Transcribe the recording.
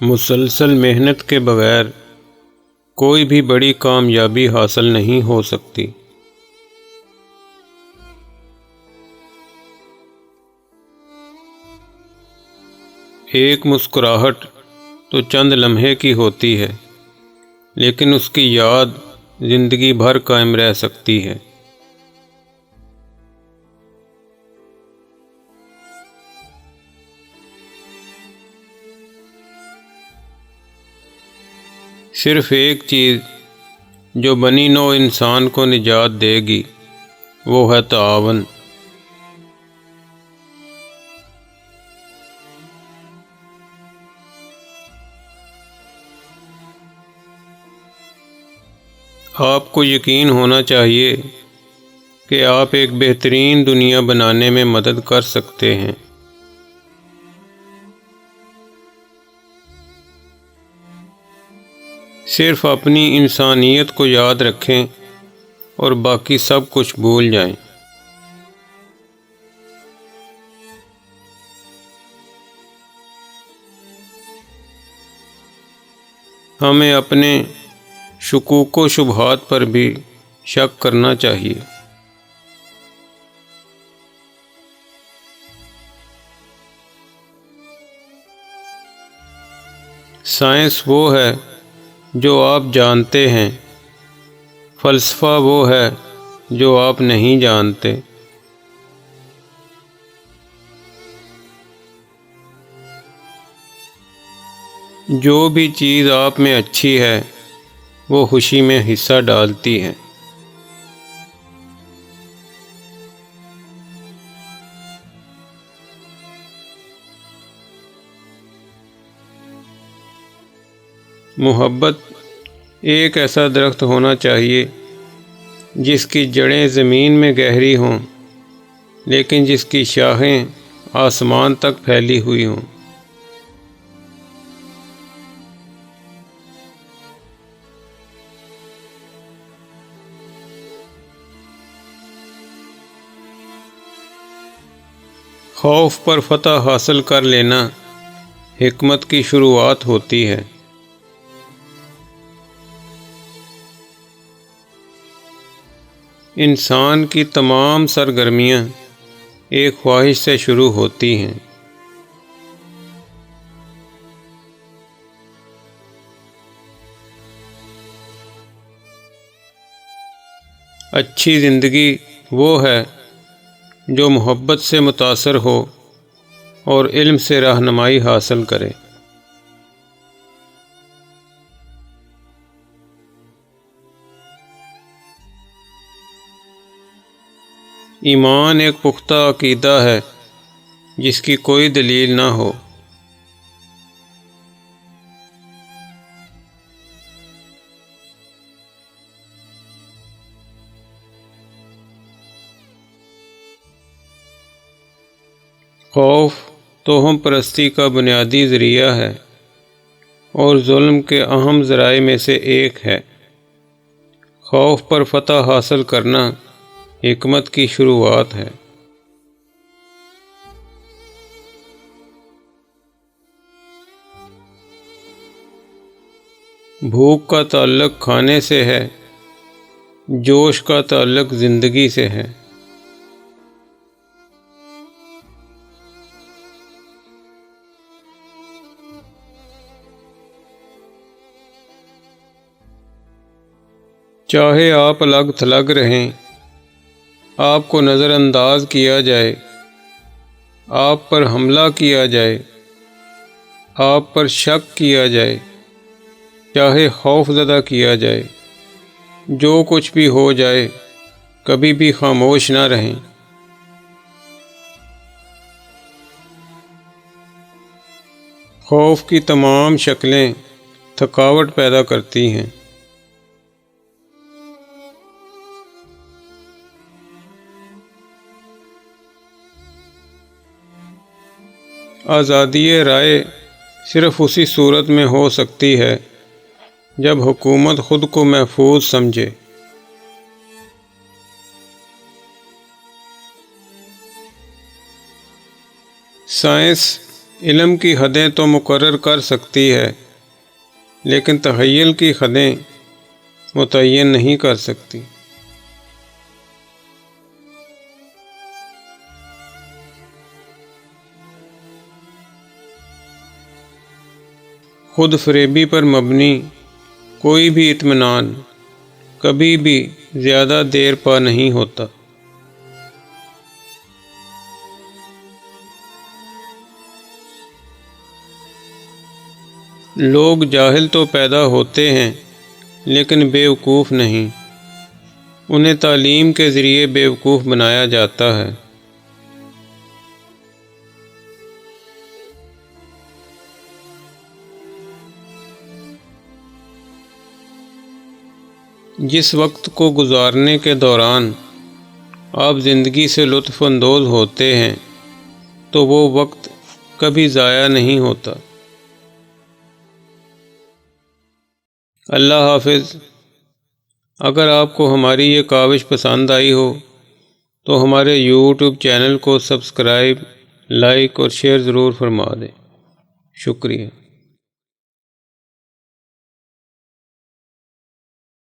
مسلسل محنت کے بغیر کوئی بھی بڑی کامیابی حاصل نہیں ہو سکتی۔ ایک مسکراہٹ تو چند لمحے کی ہوتی ہے، لیکن اس کی یاد زندگی بھر قائم رہ سکتی ہے۔ صرف ایک چیز جو بنی نوع انسان کو نجات دے گی وہ ہے تعاون۔ آپ کو یقین ہونا چاہیے کہ آپ ایک بہترین دنیا بنانے میں مدد کر سکتے ہیں۔ صرف اپنی انسانیت کو یاد رکھیں اور باقی سب کچھ بھول جائیں۔ ہمیں اپنے شکوک و شبہات پر بھی شک کرنا چاہیے۔ سائنس وہ ہے جو آپ جانتے ہیں، فلسفہ وہ ہے جو آپ نہیں جانتے۔ جو بھی چیز آپ میں اچھی ہے وہ خوشی میں حصہ ڈالتی ہے۔ محبت ایک ایسا درخت ہونا چاہیے جس کی جڑیں زمین میں گہری ہوں، لیکن جس کی شاخیں آسمان تک پھیلی ہوئی ہوں۔ خوف پر فتح حاصل کر لینا حکمت کی شروعات ہوتی ہے۔ انسان کی تمام سرگرمیاں ایک خواہش سے شروع ہوتی ہیں۔ اچھی زندگی وہ ہے جو محبت سے متاثر ہو اور علم سے رہنمائی حاصل کرے۔ ایمان ایک پختہ عقیدہ ہے جس کی کوئی دلیل نہ ہو۔ خوف توہم پرستی کا بنیادی ذریعہ ہے اور ظلم کے اہم ذرائع میں سے ایک ہے۔ خوف پر فتح حاصل کرنا حکمت کی شروعات ہے۔ بھوک کا تعلق کھانے سے ہے، جوش کا تعلق زندگی سے ہے۔ چاہے آپ الگ تھلگ رہیں، آپ کو نظر انداز کیا جائے، آپ پر حملہ کیا جائے، آپ پر شک کیا جائے، چاہے خوف زدہ کیا جائے، جو کچھ بھی ہو جائے، کبھی بھی خاموش نہ رہیں۔ خوف کی تمام شکلیں تھکاوٹ پیدا کرتی ہیں۔ آزادی رائے صرف اسی صورت میں ہو سکتی ہے جب حکومت خود کو محفوظ سمجھے۔ سائنس علم کی حدیں تو مقرر کر سکتی ہے، لیکن تخیل کی حدیں متعین نہیں کر سکتی۔ خود فریبی پر مبنی کوئی بھی اطمینان کبھی بھی زیادہ دیر پا نہیں ہوتا۔ لوگ جاہل تو پیدا ہوتے ہیں لیکن بیوقوف نہیں، انہیں تعلیم کے ذریعے بیوقوف بنایا جاتا ہے۔ جس وقت کو گزارنے کے دوران آپ زندگی سے لطف اندوز ہوتے ہیں تو وہ وقت کبھی ضائع نہیں ہوتا۔ اللہ حافظ۔ اگر آپ کو ہماری یہ کاوش پسند آئی ہو تو ہمارے یوٹیوب چینل کو سبسکرائب، لائک اور شیئر ضرور فرما دیں۔ شکریہ۔